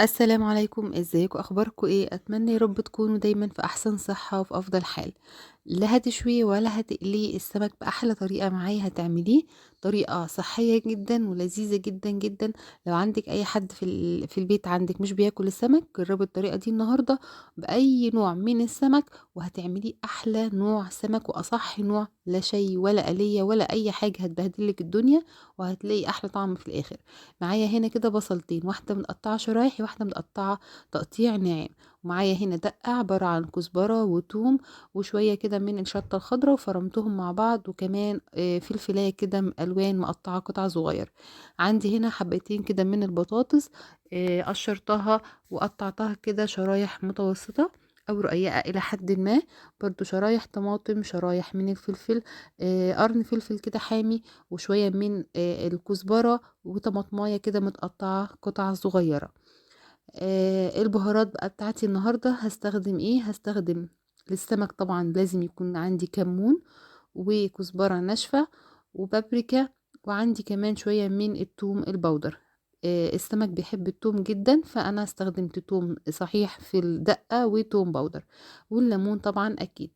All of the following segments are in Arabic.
السلام عليكم، ازيكم؟ اخباركم ايه؟ اتمنى يا رب تكونوا دايما في احسن صحة وفي افضل حال. لا هتشوي ولا هتقلي السمك باحلى طريقة معايا هتعمليه. طريقة صحية جدا ولذيذة جدا جدا. لو عندك اي حد في البيت عندك مش بياكل السمك، جربي الطريقة دي النهاردة باي نوع من السمك وهتعمليه احلى نوع سمك واصح نوع، لا شي ولا قلية ولا اي حاجة هتبهدلك الدنيا، وهتلاقي احلى طعم في الاخر. معايا هنا كده بصلتين، واحدة متقطعة شرايح واحدة متقطعة تقطيع ناعم. ومعايا هنا دقة عبارة عن كزبرة وتوم وشوية كده من الشطة الخضراء وفرمتهم مع بعض، وكمان فلفلاية كده ألوان مقطعة قطع صغير. عندي هنا حبتين كده من البطاطس، قشرتها وقطعتها كده شرايح متوسطة أو رقيقة إلى حد ما. برضو شرايح طماطم، شرايح من الفلفل، قرن فلفل كده حامي، وشوية من الكزبرة، وطماطمايه كده متقطعة قطع صغيرة. البهارات بقى بتاعتي النهاردة هستخدم ايه؟ هستخدم للسمك طبعا لازم يكون عندي كمون وكزبرة ناشفة وبابريكا، وعندي كمان شوية من التوم البودر. السمك بيحب التوم جدا، فانا استخدمت توم صحيح في الدقة وتوم بودر، والليمون طبعا اكيد.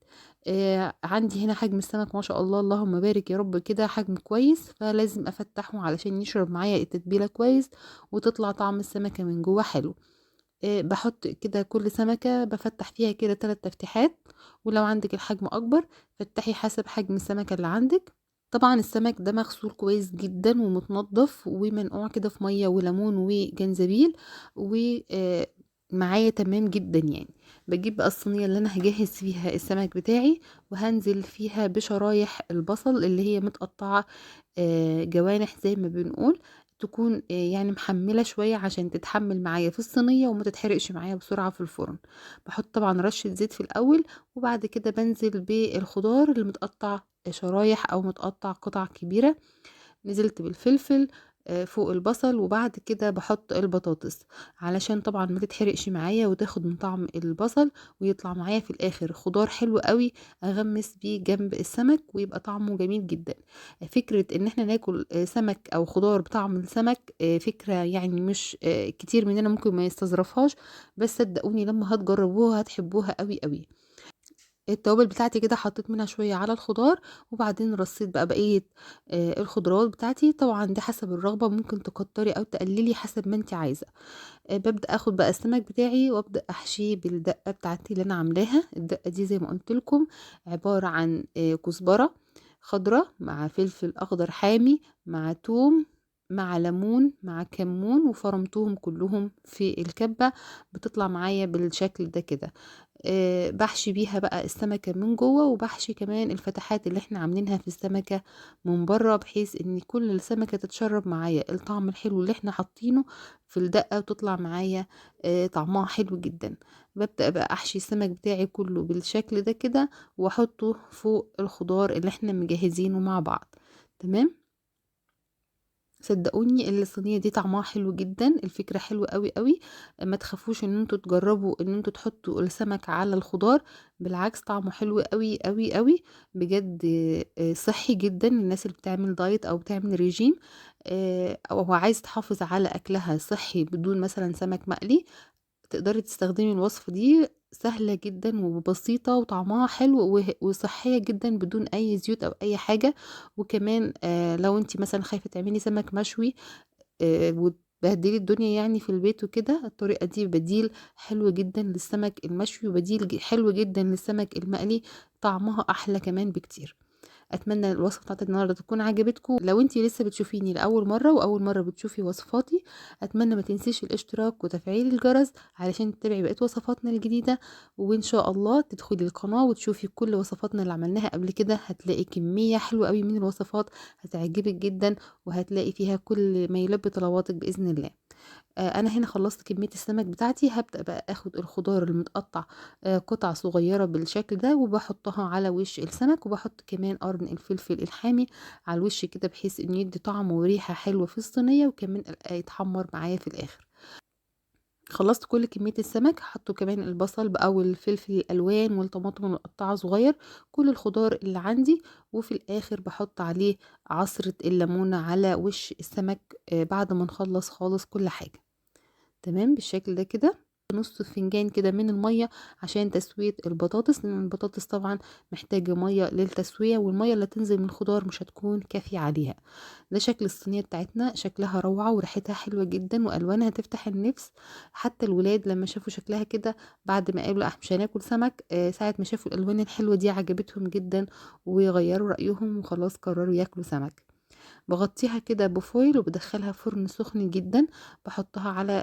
عندي هنا حجم السمك ما شاء الله اللهم بارك يا رب كده حجم كويس، فلازم افتحه علشان يشرب معايا التتبيلة كويس وتطلع طعم السمكة من جوه حلو. باحط كده كل سمكة بافتح فيها كده 3 تفتيحات، ولو عندك الحجم أكبر فتحي حسب حجم السمكة اللي عندك. طبعا السمك ده مغسول كويس جدا ومتنضف ومنقوع كده في مية وليمون وجنزبيل، ومعايا تمام جدا يعني. بجيب بقى الصينية اللي انا هجهز فيها السمك بتاعي، وهنزل فيها بشرايح البصل اللي هي متقطعة جوانح زي ما بنقول، تكون يعني محملة شوية عشان تتحمل معايا في الصينية وما تتحرقش معايا بسرعة في الفرن. بحط طبعا رشة زيت في الأول، وبعد كده بنزل بالخضار اللي متقطع شرايح أو متقطع قطع كبيرة. نزلت بالفلفل فوق البصل، وبعد كده بحط البطاطس علشان طبعا ما تتحرقش معايا وتاخد من طعم البصل، ويطلع معايا في الاخر خضار حلو قوي اغمس بيه جنب السمك ويبقى طعمه جميل جدا. فكرة ان احنا ناكل سمك او خضار بطعم السمك فكرة يعني مش كتير مننا ممكن ما يستظرفهاش، بس صدقوني لما هتجربوها هتحبوها قوي قوي. التوابل بتاعتي كده حطيت منها شوية على الخضار، وبعدين رصيت بقى بقية الخضروات بتاعتي. طبعا دي حسب الرغبة، ممكن تكتري او تقللي حسب ما انت عايزة. ببدأ اخد بقى السمك بتاعي وابدأ احشيه بالدقة بتاعتي اللي انا عاملاها. الدقة دي زي ما قلت لكم عبارة عن كزبرة خضرة مع فلفل اخضر حامي مع توم مع ليمون مع كمون، وفرمتهم كلهم في الكبة. بتطلع معايا بالشكل ده كده. بحشي بيها بقى السمكة من جوه، وبحشي كمان الفتحات اللي احنا عاملينها في السمكة من بره، بحيث ان كل السمكة تتشرب معايا الطعم الحلو اللي احنا حاطينه في الدقة، وتطلع معايا طعمها حلو جدا. ببدأ بقى احشي السمك بتاعي كله بالشكل ده كده، واحطه فوق الخضار اللي احنا مجهزينه مع بعض. تمام. صدقوني الصينية دي طعمها حلو جدا، الفكرة حلوة قوي قوي. ما تخافوش ان انتوا تجربوا ان انتوا تحطوا السمك على الخضار، بالعكس طعمه حلو قوي قوي قوي بجد. صحي جدا الناس اللي بتعمل دايت او بتعمل ريجيم، او عايز تحافظ على اكلها صحي بدون مثلا سمك مقلي. تقدري تستخدمي الوصفة دي سهلة جدا وبسيطة وطعمها حلو وصحية جدا بدون أي زيوت أو أي حاجة. وكمان لو انتي مثلا خايفة تعملي سمك مشوي وتبهدلي الدنيا يعني في البيت وكده، الطريقة دي بديل حلو جدا للسمك المشوي، وبديل حلو جدا للسمك المقلي، طعمها أحلى كمان بكتير. اتمنى الوصفه بتاعت النهارده تكون عجبتكم. لو انتي لسه بتشوفيني لاول مره واول مره بتشوفي وصفاتي، اتمنى ما تنسيش الاشتراك وتفعيل الجرس علشان تتابعي بقيه وصفاتنا الجديده. وان شاء الله تدخلي القناه وتشوفي كل وصفاتنا اللي عملناها قبل كده، هتلاقي كميه حلوه قوي من الوصفات هتعجبك جدا، وهتلاقي فيها كل ما يلبي طلباتك باذن الله. انا هنا خلصت كمية السمك بتاعتي، هبدأ بقى اخد الخضار المتقطع قطع صغيرة بالشكل ده، وبحطها على وش السمك، وبحط كمان قرن الفلفل الحامي على الوش كده بحيث انه يدي طعم وريحة حلوة في الصينية، وكمان يتحمر معايا في الاخر. خلصت كل كمية السمك، حطوا كمان البصل بقى والفلفل الالوان والطماطم المقطعة صغير، كل الخضار اللي عندي. وفي الاخر بحط عليه عصرة الليمونة على وش السمك بعد ما نخلص خالص كل حاجة. تمام بالشكل ده كده. نص فنجان كده من المية عشان تسوية البطاطس، لان البطاطس طبعا محتاجة مية للتسوية، والمية اللي تنزل من الخضار مش هتكون كافية عليها. ده شكل الصينية بتاعتنا، شكلها روعة وريحتها حلوة جدا والوانها تفتح النفس. حتى الولاد لما شافوا شكلها كده بعد ما قالوا لا مش هناكل سمك، ساعة ما شافوا الالوان الحلوة دي عجبتهم جدا، وغيروا رأيهم وخلاص قرروا ياكلوا سمك. باغطّيها كده بفويل وبادخّلها فرن سخن جدًا، باحطها على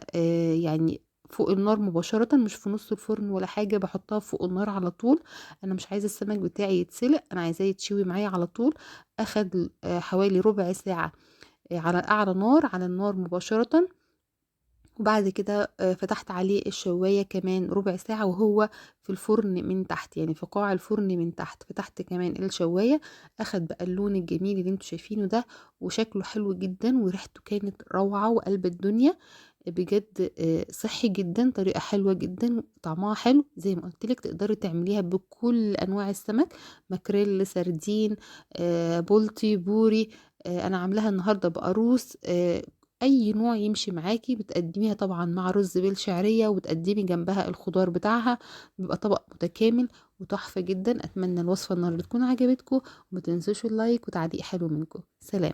يعني فوق النار مباشرةً، مش في نُص الفرن ولا حاجة، باحطها فوق النار على طول. أنا مش عايزة السمك بتاعي يتسلق، أنا عايزاه يتشوي معايا على طول. أخد حوالي ربع ساعة على أعلى نار، على النار مباشرةً. وبعد كده فتحت عليه الشواية كمان ربع ساعة وهو في الفرن من تحت، يعني في قاع الفرن من تحت، فتحت كمان الشواية. أخد بقى اللون الجميل اللي انتوا شايفينه ده، وشكله حلو جدا وريحته كانت روعة وقلب الدنيا. بجد صحي جدا، طريقة حلوة جدا، طعمها حلو زي ما قلتلك. تقدري تعمليها بكل أنواع السمك، ماكريل، سردين، بولتي، بوري. أنا عاملاها النهاردة بقاروص. أي نوع يمشي معاكِ، بتقدّميها طبعًا مع رز بالشعرية وبتقدّمي جنبها الخضار بتاعها، بيبقى طبق متكامل وتحفة جدًا. أتمنى الوصفة النهارده تكون عجبتكم، وما تنسوش اللايك وتعليق حلو منكم. سلام.